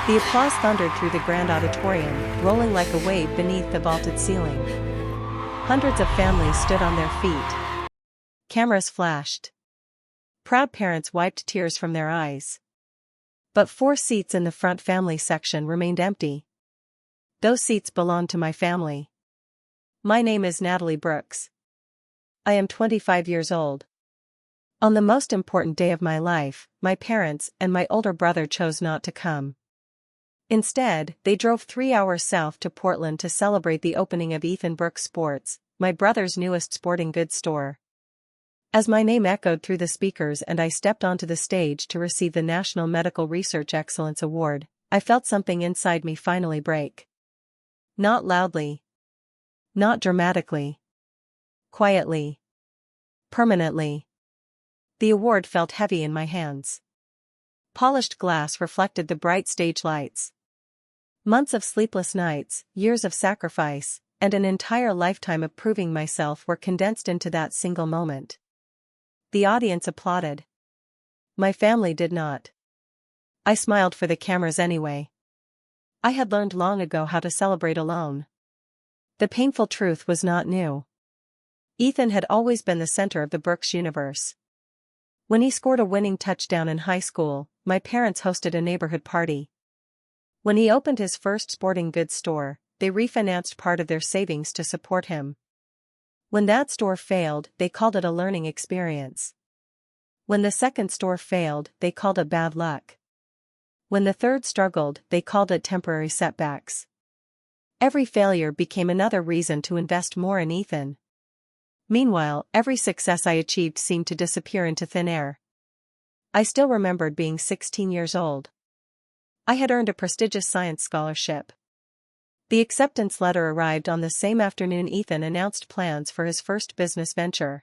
The applause thundered through the grand auditorium, rolling like a wave beneath the vaulted ceiling. Hundreds of families stood on their feet. Cameras flashed. Proud parents wiped tears from their eyes. But 4 seats in the front family section remained empty. Those seats belonged to my family. My name is Natalie Brooks. I am 25 years old. On the most important day of my life, my parents and my older brother chose not to come. Instead, they drove 3 hours south to Portland to celebrate the opening of Ethan Brooks Sports, my brother's newest sporting goods store. As my name echoed through the speakers and I stepped onto the stage to receive the National Medical Research Excellence Award, I felt something inside me finally break. Not loudly. Not dramatically. Quietly. Permanently. The award felt heavy in my hands. Polished glass reflected the bright stage lights. Months of sleepless nights, years of sacrifice, and an entire lifetime of proving myself were condensed into that single moment. The audience applauded. My family did not. I smiled for the cameras anyway. I had learned long ago how to celebrate alone. The painful truth was not new. Ethan had always been the center of the Brooks universe. When he scored a winning touchdown in high school, my parents hosted a neighborhood party. When he opened his first sporting goods store, they refinanced part of their savings to support him. When that store failed, they called it a learning experience. When the second store failed, they called it bad luck. When the third struggled, they called it temporary setbacks. Every failure became another reason to invest more in Ethan. Meanwhile, every success I achieved seemed to disappear into thin air. I still remembered being 16 years old. I had earned a prestigious science scholarship. The acceptance letter arrived on the same afternoon Ethan announced plans for his first business venture.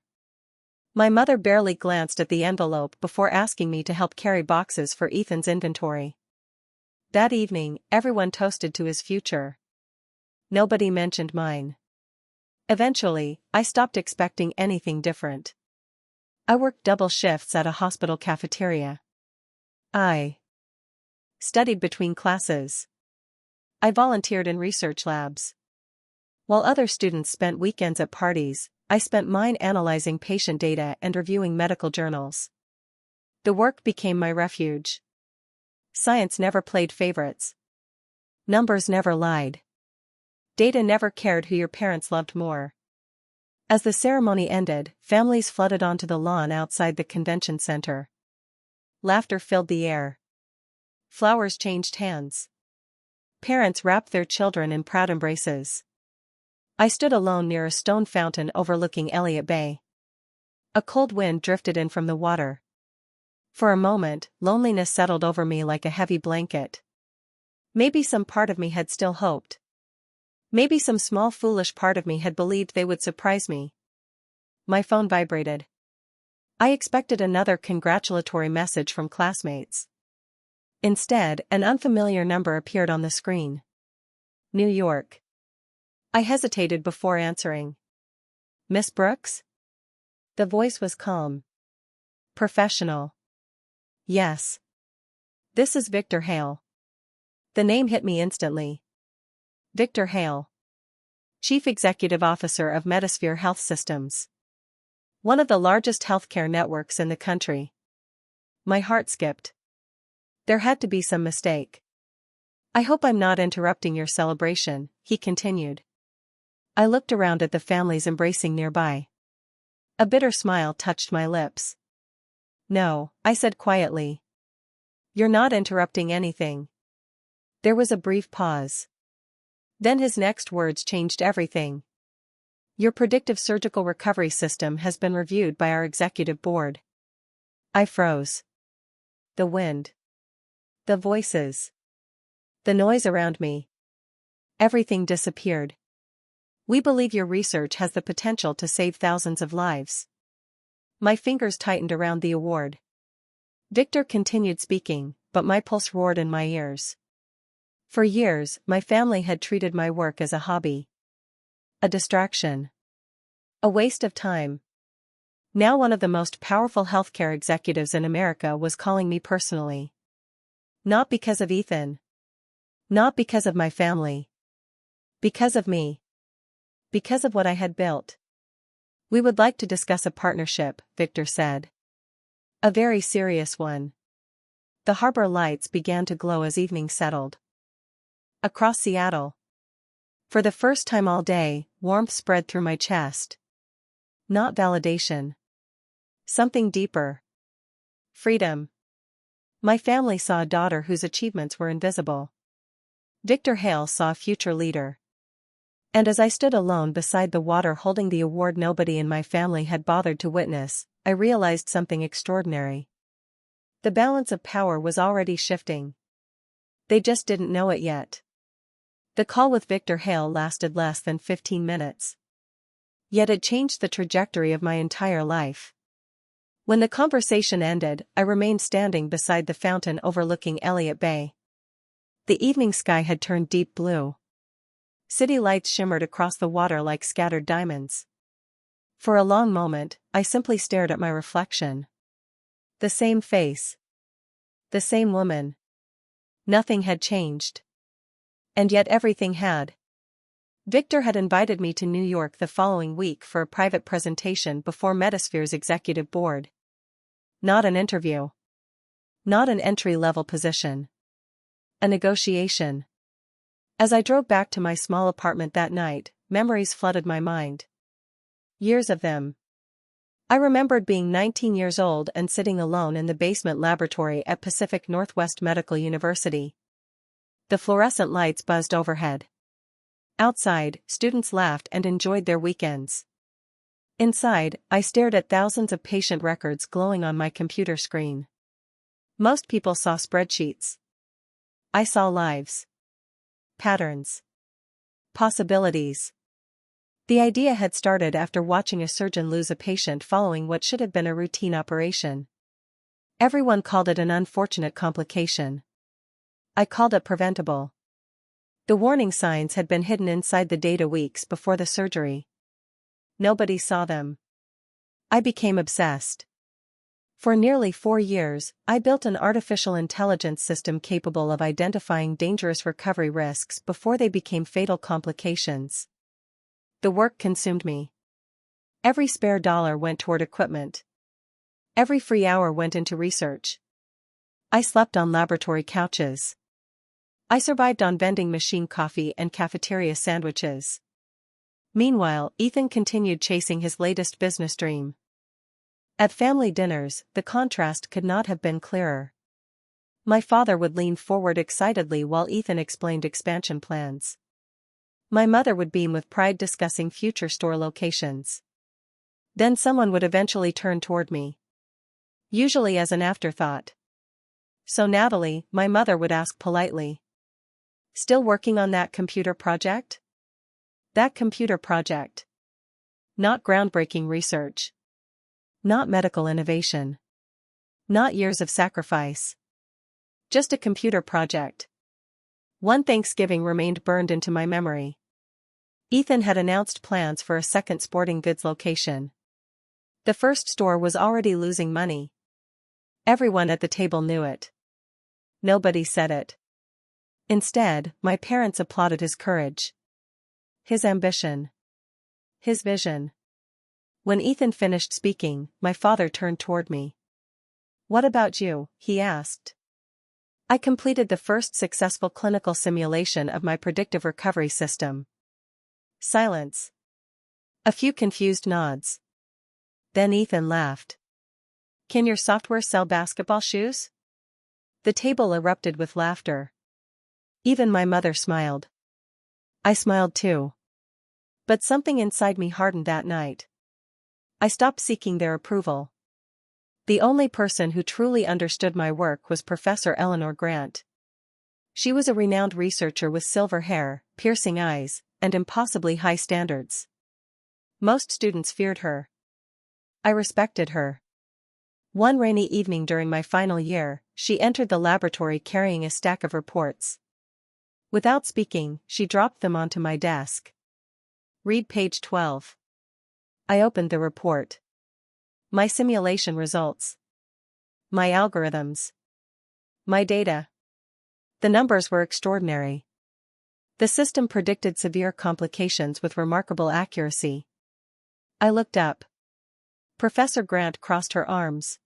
My mother barely glanced at the envelope before asking me to help carry boxes for Ethan's inventory. That evening, everyone toasted to his future. Nobody mentioned mine. Eventually, I stopped expecting anything different. I worked double shifts at a hospital cafeteria. I studied between classes. I volunteered in research labs. While other students spent weekends at parties, I spent mine analyzing patient data and reviewing medical journals. The work became my refuge. Science never played favorites. Numbers never lied. Data never cared who your parents loved more. As the ceremony ended, families flooded onto the lawn outside the convention center. Laughter filled the air. Flowers changed hands. Parents wrapped their children in proud embraces. I stood alone near a stone fountain overlooking Elliott Bay. A cold wind drifted in from the water. For a moment, loneliness settled over me like a heavy blanket. Maybe some part of me had still hoped. Maybe some small foolish part of me had believed they would surprise me. My phone vibrated. I expected another congratulatory message from classmates. Instead, an unfamiliar number appeared on the screen. New York. I hesitated before answering. Miss Brooks? The voice was calm. Professional. Yes. This is Victor Hale. The name hit me instantly. Victor Hale. Chief Executive Officer of Metasphere Health Systems. One of the largest healthcare networks in the country. My heart skipped. There had to be some mistake. I hope I'm not interrupting your celebration, he continued. I looked around at the families embracing nearby. A bitter smile touched my lips. No, I said quietly. You're not interrupting anything. There was a brief pause. Then his next words changed everything. Your predictive surgical recovery system has been reviewed by our executive board. I froze. The wind. The voices. The noise around me. Everything disappeared. We believe your research has the potential to save thousands of lives. My fingers tightened around the award. Victor continued speaking, but my pulse roared in my ears. For years, my family had treated my work as a hobby. A distraction. A waste of time. Now one of the most powerful healthcare executives in America was calling me personally. Not because of Ethan. Not because of my family. Because of me. Because of what I had built. We would like to discuss a partnership, Victor said. A very serious one. The harbor lights began to glow as evening settled. Across Seattle. For the first time all day, warmth spread through my chest. Not validation. Something deeper. Freedom. My family saw a daughter whose achievements were invisible. Victor Hale saw a future leader. And as I stood alone beside the water holding the award nobody in my family had bothered to witness, I realized something extraordinary. The balance of power was already shifting. They just didn't know it yet. The call with Victor Hale lasted less than 15 minutes. Yet it changed the trajectory of my entire life. When the conversation ended, I remained standing beside the fountain overlooking Elliott Bay. The evening sky had turned deep blue. City lights shimmered across the water like scattered diamonds. For a long moment, I simply stared at my reflection. The same face. The same woman. Nothing had changed. And yet everything had. Victor had invited me to New York the following week for a private presentation before Metasphere's executive board. Not an interview. Not an entry-level position. A negotiation. As I drove back to my small apartment that night, memories flooded my mind. Years of them. I remembered being 19 years old and sitting alone in the basement laboratory at Pacific Northwest Medical University. The fluorescent lights buzzed overhead. Outside, students laughed and enjoyed their weekends. Inside, I stared at thousands of patient records glowing on my computer screen. Most people saw spreadsheets. I saw lives. Patterns. Possibilities. The idea had started after watching a surgeon lose a patient following what should have been a routine operation. Everyone called it an unfortunate complication. I called it preventable. The warning signs had been hidden inside the data weeks before the surgery. Nobody saw them. I became obsessed. For nearly 4 years, I built an artificial intelligence system capable of identifying dangerous recovery risks before they became fatal complications. The work consumed me. Every spare dollar went toward equipment. Every free hour went into research. I slept on laboratory couches. I survived on vending machine coffee and cafeteria sandwiches. Meanwhile, Ethan continued chasing his latest business dream. At family dinners, the contrast could not have been clearer. My father would lean forward excitedly while Ethan explained expansion plans. My mother would beam with pride discussing future store locations. Then someone would eventually turn toward me. Usually as an afterthought. "So Natalie," my mother would ask politely. "Still working on that computer project?" That computer project. Not groundbreaking research. Not medical innovation. Not years of sacrifice. Just a computer project. One Thanksgiving remained burned into my memory. Ethan had announced plans for a second sporting goods location. The first store was already losing money. Everyone at the table knew it. Nobody said it. Instead, my parents applauded his courage. His ambition. His vision. When Ethan finished speaking, my father turned toward me. "What about you?" he asked. I completed the first successful clinical simulation of my predictive recovery system. Silence. A few confused nods. Then Ethan laughed. "Can your software sell basketball shoes?" The table erupted with laughter. Even my mother smiled. I smiled too. But something inside me hardened that night. I stopped seeking their approval. The only person who truly understood my work was Professor Eleanor Grant. She was a renowned researcher with silver hair, piercing eyes, and impossibly high standards. Most students feared her. I respected her. One rainy evening during my final year, she entered the laboratory carrying a stack of reports. Without speaking, she dropped them onto my desk. "Read page 12. I opened the report. My simulation results. My algorithms. My data. The numbers were extraordinary. The system predicted severe complications with remarkable accuracy. I looked up. Professor Grant crossed her arms.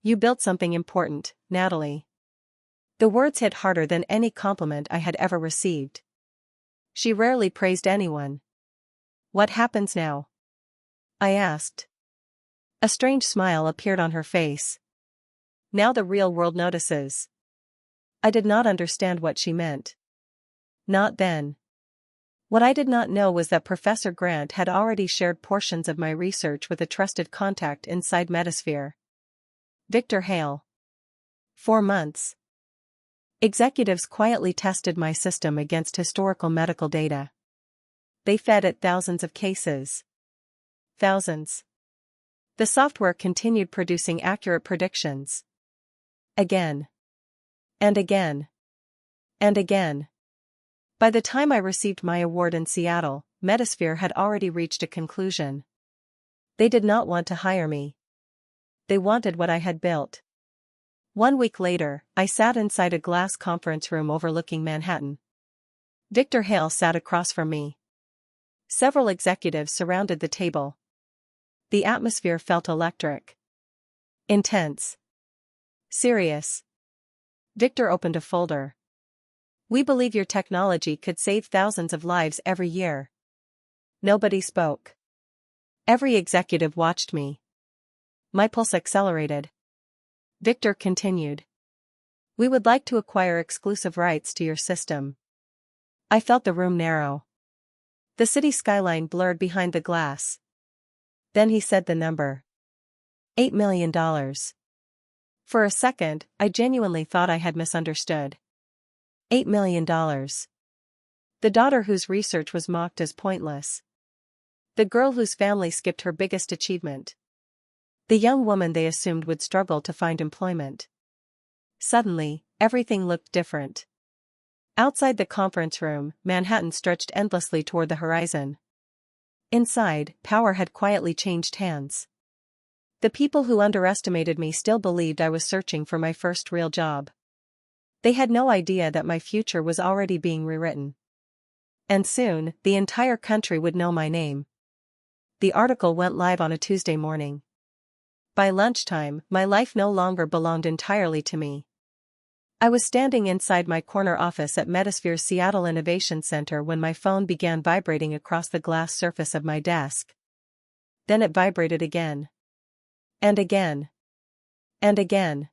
"You built something important, Natalie." The words hit harder than any compliment I had ever received. She rarely praised anyone. "What happens now?" I asked. A strange smile appeared on her face. "Now the real world notices." I did not understand what she meant. Not then. What I did not know was that Professor Grant had already shared portions of my research with a trusted contact inside Metasphere. Victor Hale. 4 months. Executives quietly tested my system against historical medical data. They fed it thousands of cases. Thousands. The software continued producing accurate predictions. Again. And again. And again. By the time I received my award in Seattle, Metasphere had already reached a conclusion. They did not want to hire me. They wanted what I had built. 1 week later, I sat inside a glass conference room overlooking Manhattan. Victor Hale sat across from me. Several executives surrounded the table. The atmosphere felt electric. Intense. Serious. Victor opened a folder. "We believe your technology could save thousands of lives every year." Nobody spoke. Every executive watched me. My pulse accelerated. Victor continued. "We would like to acquire exclusive rights to your system." I felt the room narrow. The city skyline blurred behind the glass. Then he said the number. $8 million. For a second, I genuinely thought I had misunderstood. $8 million. The daughter whose research was mocked as pointless. The girl whose family skipped her biggest achievement. The young woman they assumed would struggle to find employment. Suddenly, everything looked different. Outside the conference room, Manhattan stretched endlessly toward the horizon. Inside, power had quietly changed hands. The people who underestimated me still believed I was searching for my first real job. They had no idea that my future was already being rewritten. And soon, the entire country would know my name. The article went live on a Tuesday morning. By lunchtime, my life no longer belonged entirely to me. I was standing inside my corner office at Metasphere's Seattle Innovation Center when my phone began vibrating across the glass surface of my desk. Then it vibrated again. And again. And again.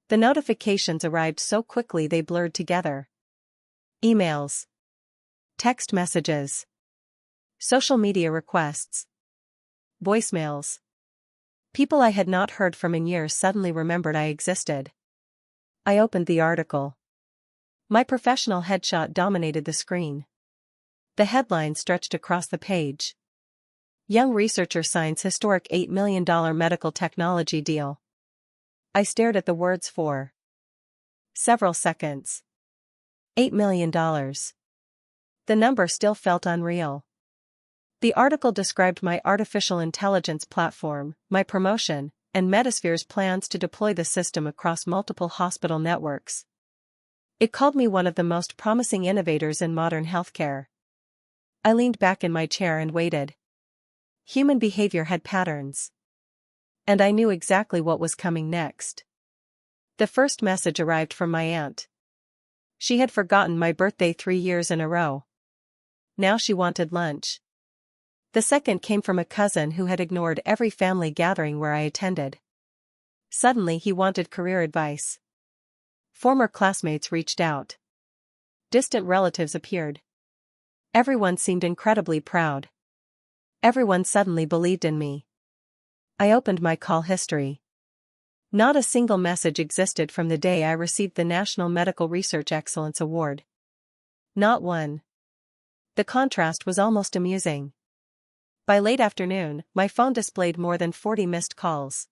The notifications arrived so quickly they blurred together. Emails. Text messages. Social media requests. Voicemails. People I had not heard from in years suddenly remembered I existed. I opened the article. My professional headshot dominated the screen. The headline stretched across the page. Young researcher signs historic $8 million medical technology deal. I stared at the words for several seconds. $8 million. The number still felt unreal. The article described my artificial intelligence platform, my promotion, and Metasphere's plans to deploy the system across multiple hospital networks. It called me one of the most promising innovators in modern healthcare. I leaned back in my chair and waited. Human behavior had patterns. And I knew exactly what was coming next. The first message arrived from my aunt. She had forgotten my birthday 3 years in a row. Now she wanted lunch. The second came from a cousin who had ignored every family gathering where I attended. Suddenly he wanted career advice. Former classmates reached out. Distant relatives appeared. Everyone seemed incredibly proud. Everyone suddenly believed in me. I opened my call history. Not a single message existed from the day I received the National Medical Research Excellence Award. Not one. The contrast was almost amusing. By late afternoon, my phone displayed more than 40 missed calls.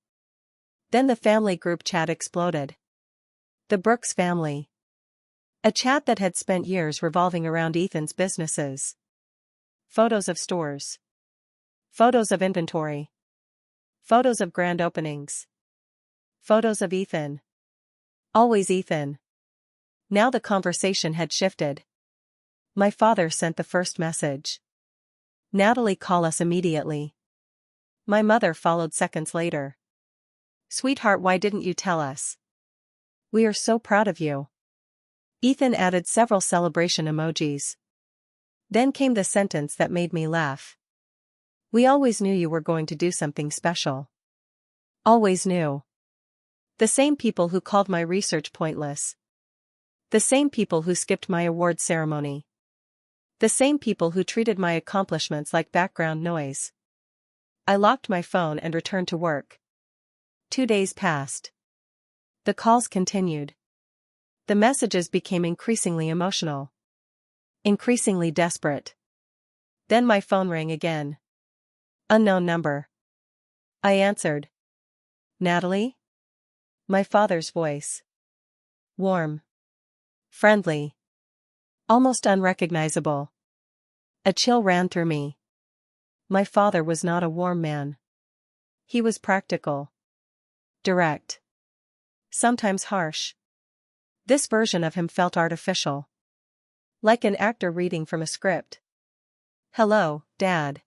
Then the family group chat exploded. The Brooks family. A chat that had spent years revolving around Ethan's businesses. Photos of stores. Photos of inventory. Photos of grand openings. Photos of Ethan. Always Ethan. Now the conversation had shifted. My father sent the first message. Natalie, call us immediately. My mother followed seconds later. Sweetheart, why didn't you tell us? We are so proud of you. Ethan added several celebration emojis. Then came the sentence that made me laugh. We always knew you were going to do something special. Always knew. The same people who called my research pointless. The same people who skipped my award ceremony. The same people who treated my accomplishments like background noise. I locked my phone and returned to work. 2 days passed. The calls continued. The messages became increasingly emotional. Increasingly desperate. Then my phone rang again. Unknown number. I answered. Natalie? My father's voice. Warm. Friendly. Almost unrecognizable. A chill ran through me. My father was not a warm man. He was practical. Direct. Sometimes harsh. This version of him felt artificial. Like an actor reading from a script. Hello, Dad.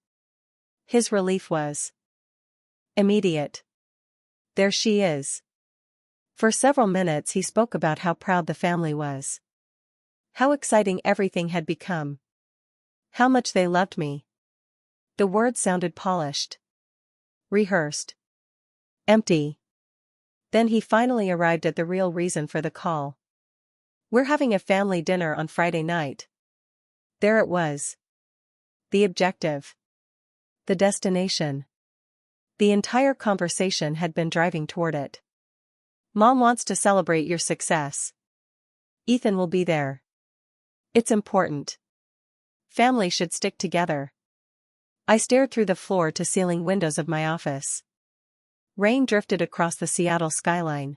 His relief was immediate. There she is. For several minutes he spoke about how proud the family was. How exciting everything had become. How much they loved me. The words sounded polished. Rehearsed. Empty. Then he finally arrived at the real reason for the call. We're having a family dinner on Friday night. There it was. The objective. The destination. The entire conversation had been driving toward it. Mom wants to celebrate your success. Ethan will be there. It's important. Family should stick together. I stared through the floor-to-ceiling windows of my office. Rain drifted across the Seattle skyline.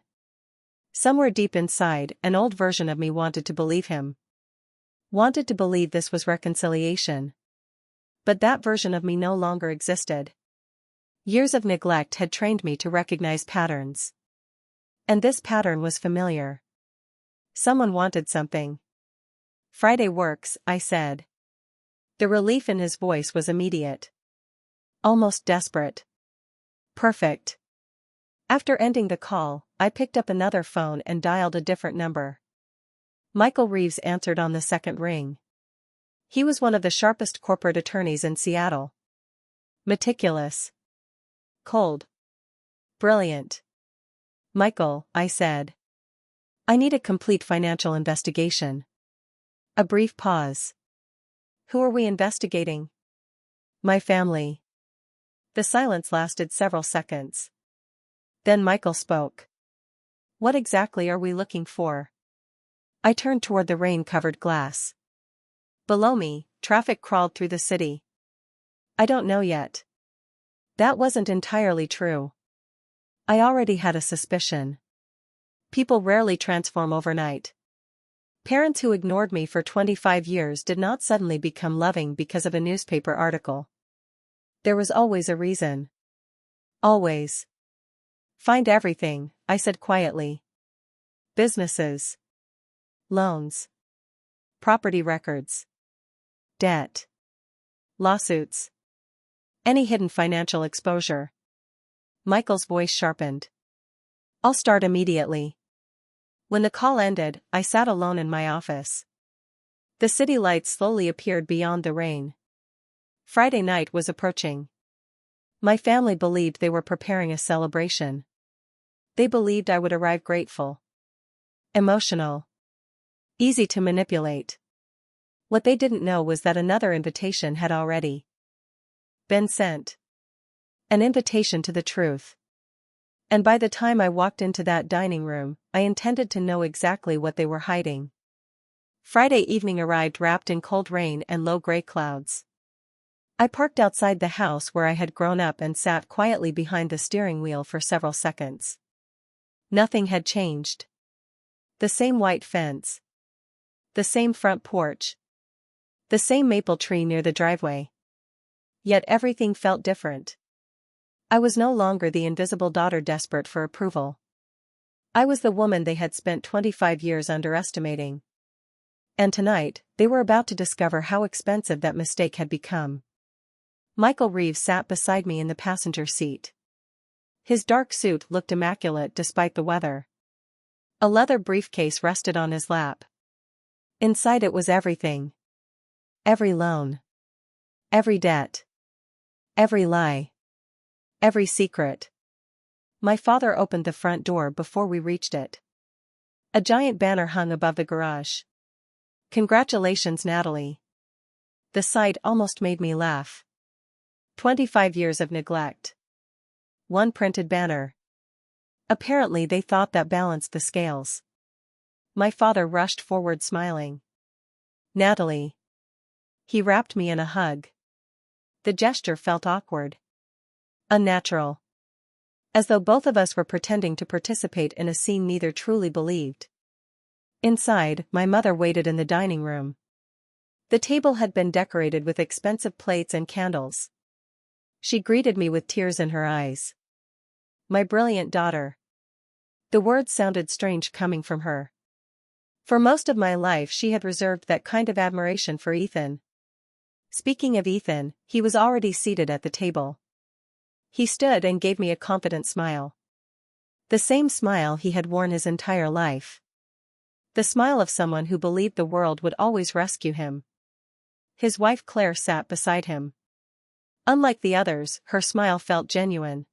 Somewhere deep inside, an old version of me wanted to believe him. Wanted to believe this was reconciliation. But that version of me no longer existed. Years of neglect had trained me to recognize patterns. And this pattern was familiar. Someone wanted something. Friday works, I said. The relief in his voice was immediate. Almost desperate. Perfect. After ending the call, I picked up another phone and dialed a different number. Michael Reeves answered on the second ring. He was one of the sharpest corporate attorneys in Seattle. Meticulous. Cold. Brilliant. Michael, I said. I need a complete financial investigation. A brief pause. Who are we investigating? My family. The silence lasted several seconds. Then Michael spoke. What exactly are we looking for? I turned toward the rain-covered glass. Below me, traffic crawled through the city. I don't know yet. That wasn't entirely true. I already had a suspicion. People rarely transform overnight. Parents who ignored me for 25 years did not suddenly become loving because of a newspaper article. There was always a reason. Always. Find everything, I said quietly. Businesses. Loans. Property records. Debt. Lawsuits. Any hidden financial exposure. Michael's voice sharpened. I'll start immediately. When the call ended, I sat alone in my office. The city lights slowly appeared beyond the rain. Friday night was approaching. My family believed they were preparing a celebration. They believed I would arrive grateful. Emotional. Easy to manipulate. What they didn't know was that another invitation had already been sent. An invitation to the truth. And by the time I walked into that dining room, I intended to know exactly what they were hiding. Friday evening arrived wrapped in cold rain and low gray clouds. I parked outside the house where I had grown up and sat quietly behind the steering wheel for several seconds. Nothing had changed. The same white fence. The same front porch. The same maple tree near the driveway. Yet everything felt different. I was no longer the invisible daughter desperate for approval. I was the woman they had spent 25 years underestimating. And tonight, they were about to discover how expensive that mistake had become. Michael Reeves sat beside me in the passenger seat. His dark suit looked immaculate despite the weather. A leather briefcase rested on his lap. Inside it was everything. Every loan. Every debt. Every lie. Every secret. My father opened the front door before we reached it. A giant banner hung above the garage. "Congratulations, Natalie." The sight almost made me laugh. 25 years of neglect. One printed banner. Apparently they thought that balanced the scales. My father rushed forward smiling. "Natalie." He wrapped me in a hug. The gesture felt awkward. Unnatural. As though both of us were pretending to participate in a scene neither truly believed. Inside, my mother waited in the dining room. The table had been decorated with expensive plates and candles. She greeted me with tears in her eyes. "My brilliant daughter." The words sounded strange coming from her. For most of my life she had reserved that kind of admiration for Ethan. Speaking of Ethan, he was already seated at the table. He stood and gave me a confident smile. The same smile he had worn his entire life. The smile of someone who believed the world would always rescue him. His wife Claire sat beside him. Unlike the others, her smile felt genuine.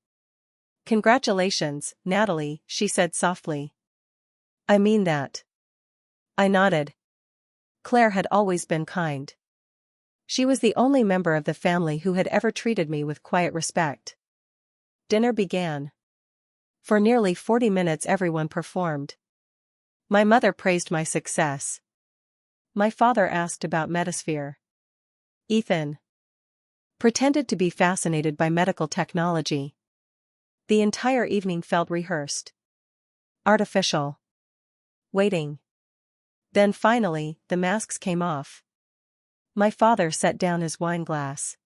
"Congratulations, Natalie," she said softly. "I mean that." I nodded. Claire had always been kind. She was the only member of the family who had ever treated me with quiet respect. Dinner began. For nearly 40 minutes everyone performed. My mother praised my success. My father asked about Metasphere. Ethan pretended to be fascinated by medical technology. The entire evening felt rehearsed. Artificial. Waiting. Then finally, the masks came off. My father set down his wine glass.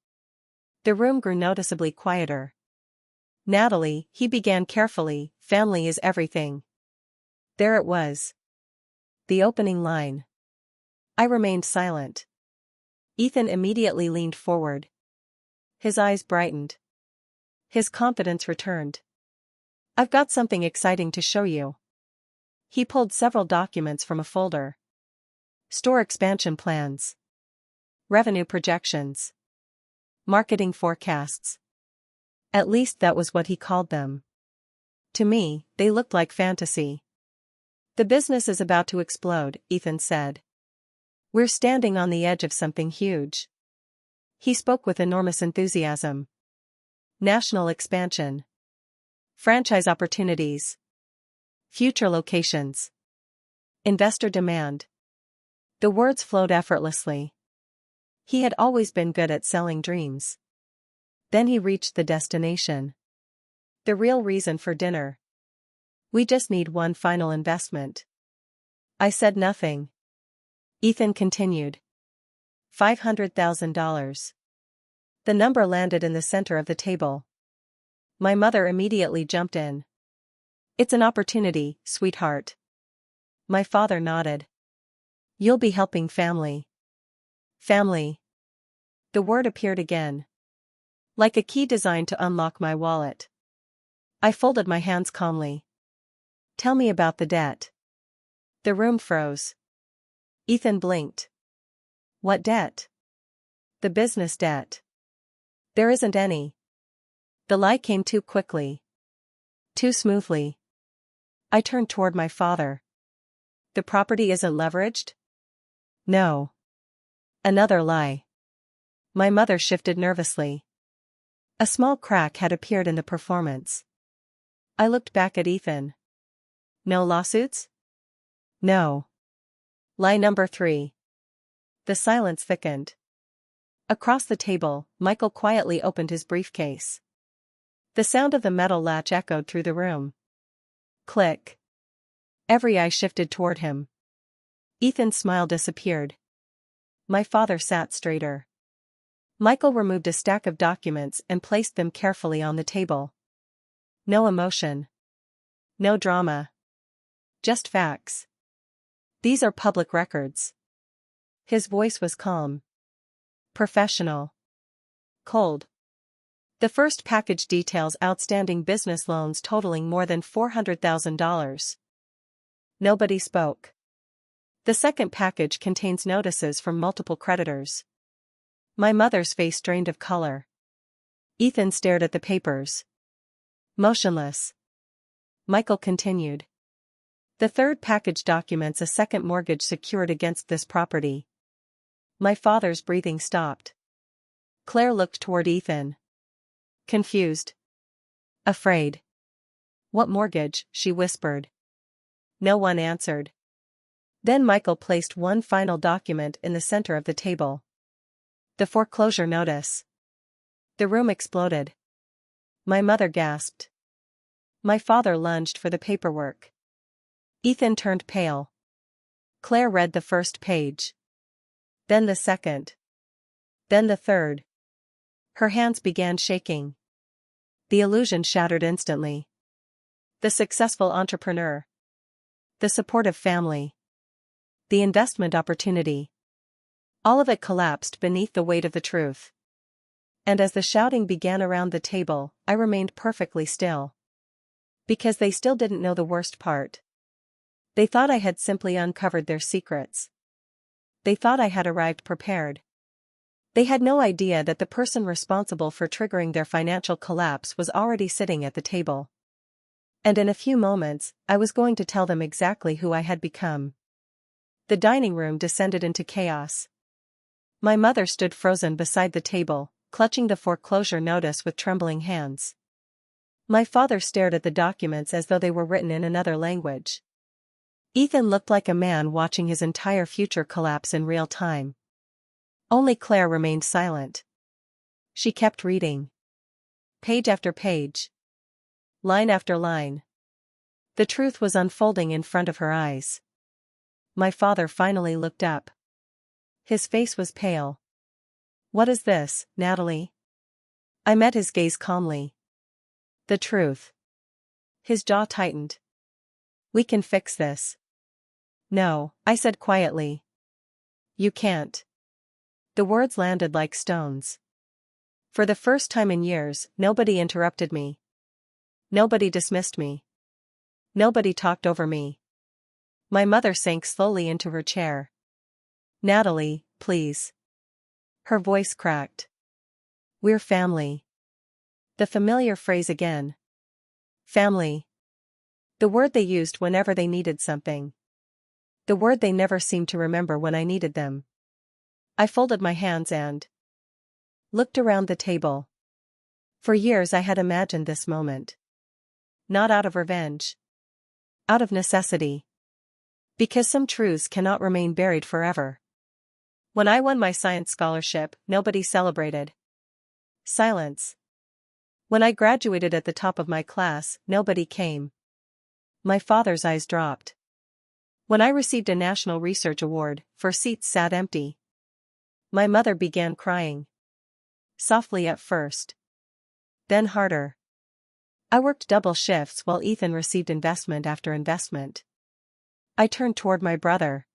The room grew noticeably quieter. "Natalie," he began carefully, "family is everything." There it was. The opening line. I remained silent. Ethan immediately leaned forward. His eyes brightened. His confidence returned. "I've got something exciting to show you." He pulled several documents from a folder. Store expansion plans. Revenue projections. Marketing forecasts. At least that was what he called them. To me, they looked like fantasy. "The business is about to explode," Ethan said. "We're standing on the edge of something huge." He spoke with enormous enthusiasm. National expansion. Franchise opportunities. Future locations. Investor demand. The words flowed effortlessly. He had always been good at selling dreams. Then he reached the destination. The real reason for dinner. "We just need one final investment." I said nothing. Ethan continued. $500,000. The number landed in the center of the table. My mother immediately jumped in. "It's an opportunity, sweetheart." My father nodded. "You'll be helping family." Family. The word appeared again. Like a key designed to unlock my wallet. I folded my hands calmly. "Tell me about the debt." The room froze. Ethan blinked. "What debt?" "The business debt." "There isn't any." The lie came too quickly. Too smoothly. I turned toward my father. "The property isn't leveraged?" "No." Another lie. My mother shifted nervously. A small crack had appeared in the performance. I looked back at Ethan. "No lawsuits?" "No." Lie number 3. The silence thickened. Across the table, Michael quietly opened his briefcase. The sound of the metal latch echoed through the room. Click. Every eye shifted toward him. Ethan's smile disappeared. My father sat straighter. Michael removed a stack of documents and placed them carefully on the table. No emotion. No drama. Just facts. These are public records. His voice was calm. Professional. Cold. The first package details outstanding business loans totaling more than $400,000. Nobody spoke. The second package contains notices from multiple creditors. My mother's face drained of color. Ethan stared at the papers. Motionless. Michael continued. The third package documents a second mortgage secured against this property. My father's breathing stopped. Claire looked toward Ethan. Confused. Afraid. What mortgage? She whispered. No one answered. Then Michael placed one final document in the center of the table. The foreclosure notice. The room exploded. My mother gasped. My father lunged for the paperwork. Ethan turned pale. Claire read the first page. Then the second. Then the third. Her hands began shaking. The illusion shattered instantly. The successful entrepreneur. The supportive family. The investment opportunity. All of it collapsed beneath the weight of the truth. And as the shouting began around the table, I remained perfectly still. Because they still didn't know the worst part. They thought I had simply uncovered their secrets. They thought I had arrived prepared. They had no idea that the person responsible for triggering their financial collapse was already sitting at the table. And in a few moments, I was going to tell them exactly who I had become. The dining room descended into chaos. My mother stood frozen beside the table, clutching the foreclosure notice with trembling hands. My father stared at the documents as though they were written in another language. Ethan looked like a man watching his entire future collapse in real time. Only Claire remained silent. She kept reading. Page after page. Line after line. The truth was unfolding in front of her eyes. My father finally looked up. His face was pale. What is this, Natalie? I met his gaze calmly. The truth. His jaw tightened. We can fix this. No, I said quietly. You can't. The words landed like stones. For the first time in years, nobody interrupted me. Nobody dismissed me. Nobody talked over me. My mother sank slowly into her chair. Natalie, please. Her voice cracked. We're family. The familiar phrase again. Family. The word they used whenever they needed something. The word they never seemed to remember when I needed them. I folded my hands and looked around the table. For years I had imagined this moment. Not out of revenge. Out of necessity. Because some truths cannot remain buried forever. When I won my science scholarship, nobody celebrated. Silence. When I graduated at the top of my class, nobody came. My father's eyes dropped. When I received a National Research Award, 4 seats sat empty. My mother began crying. Softly at first. Then harder. I worked double shifts while Ethan received investment after investment. I turned toward my brother.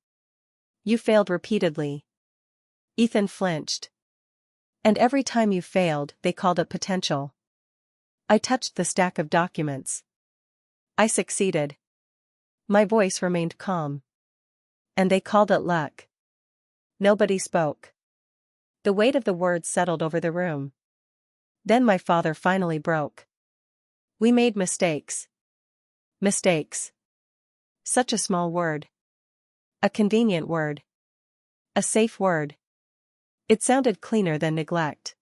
You failed repeatedly. Ethan flinched. And every time you failed, they called it potential. I touched the stack of documents. I succeeded. My voice remained calm. And they called it luck. Nobody spoke. The weight of the words settled over the room. Then my father finally broke. We made mistakes. Mistakes. Such a small word. A convenient word. A safe word. It sounded cleaner than neglect.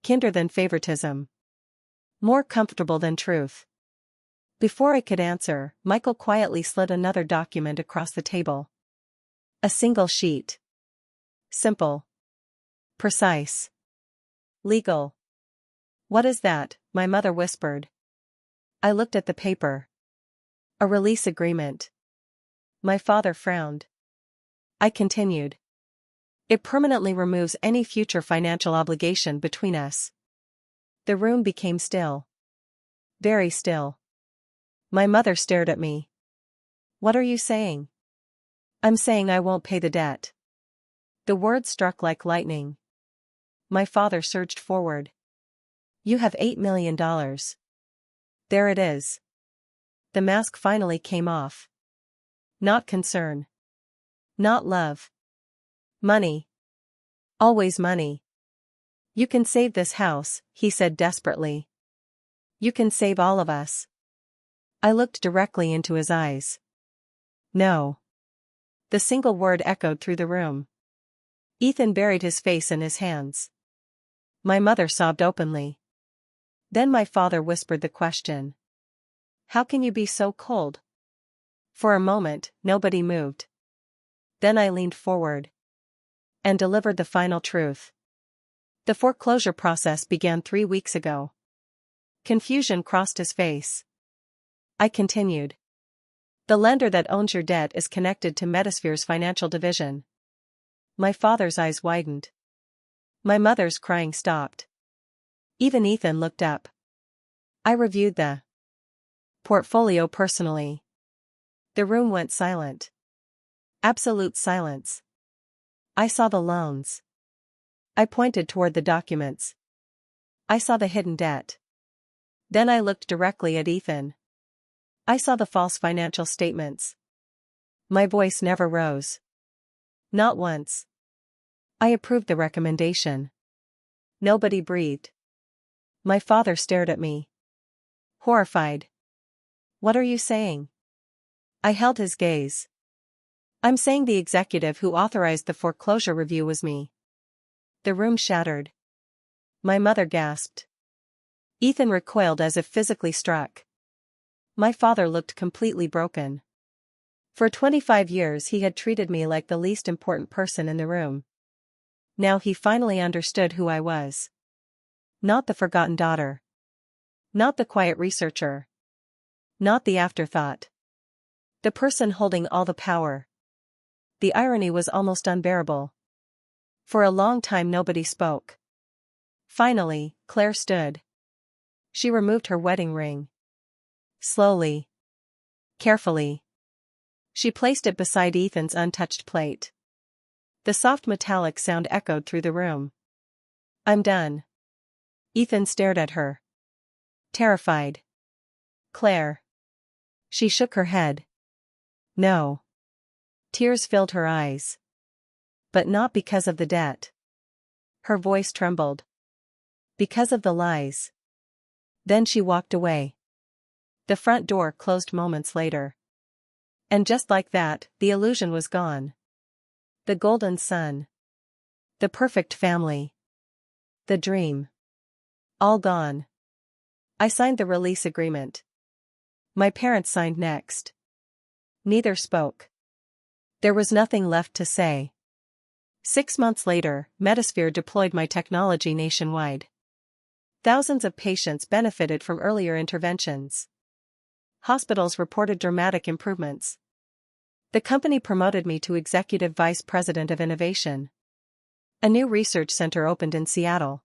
Kinder than favoritism. More comfortable than truth. Before I could answer, Michael quietly slid another document across the table. A single sheet. Simple. Precise. Legal. What is that? My mother whispered. I looked at the paper. A release agreement. My father frowned. I continued. It permanently removes any future financial obligation between us. The room became still. Very still. My mother stared at me. What are you saying? I'm saying I won't pay the debt. The words struck like lightning. My father surged forward. You have $8 million. There it is. The mask finally came off. Not concern. Not love. Money. Always money. You can save this house, he said desperately. You can save all of us. I looked directly into his eyes. No. The single word echoed through the room. Ethan buried his face in his hands. My mother sobbed openly. Then my father whispered the question. How can you be so cold? For a moment, nobody moved. Then I leaned forward and delivered the final truth. The foreclosure process began 3 weeks ago. Confusion crossed his face. I continued. The lender that owns your debt is connected to Metasphere's financial division. My father's eyes widened. My mother's crying stopped. Even Ethan looked up. I reviewed the portfolio personally. The room went silent. Absolute silence. I saw the loans. I pointed toward the documents. I saw the hidden debt. Then I looked directly at Ethan. I saw the false financial statements. My voice never rose. Not once. I approved the recommendation. Nobody breathed. My father stared at me. Horrified. What are you saying? I held his gaze. I'm saying the executive who authorized the foreclosure review was me. The room shattered. My mother gasped. Ethan recoiled as if physically struck. My father looked completely broken. For 25 years he had treated me like the least important person in the room. Now he finally understood who I was. Not the forgotten daughter. Not the quiet researcher. Not the afterthought. The person holding all the power. The irony was almost unbearable. For a long time nobody spoke. Finally, Claire stood. She removed her wedding ring. Slowly. Carefully. She placed it beside Ethan's untouched plate. The soft metallic sound echoed through the room. I'm done. Ethan stared at her. Terrified. Claire. She shook her head. No. Tears filled her eyes. But not because of the debt. Her voice trembled. Because of the lies. Then she walked away. The front door closed moments later. And just like that, the illusion was gone. The golden sun. The perfect family. The dream. All gone. I signed the release agreement. My parents signed next. Neither spoke. There was nothing left to say. 6 months later, Metasphere deployed my technology nationwide. Thousands of patients benefited from earlier interventions. Hospitals reported dramatic improvements. The company promoted me to Executive Vice President of Innovation. A new research center opened in Seattle.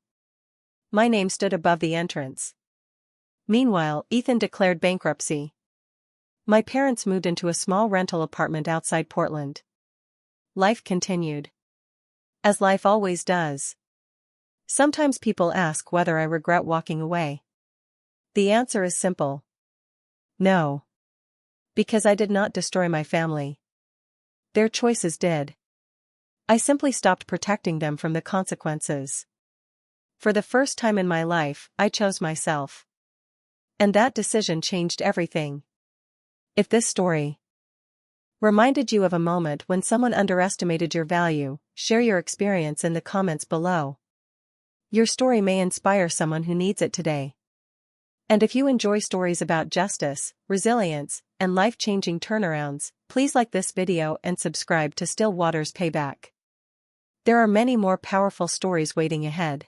My name stood above the entrance. Meanwhile, Ethan declared bankruptcy. My parents moved into a small rental apartment outside Portland. Life continued. As life always does. Sometimes people ask whether I regret walking away. The answer is simple. No. Because I did not destroy my family. Their choices did. I simply stopped protecting them from the consequences. For the first time in my life, I chose myself. And that decision changed everything. If this story reminded you of a moment when someone underestimated your value, share your experience in the comments below. Your story may inspire someone who needs it today. And if you enjoy stories about justice, resilience, and life-changing turnarounds, please like this video and subscribe to Still Waters Payback. There are many more powerful stories waiting ahead.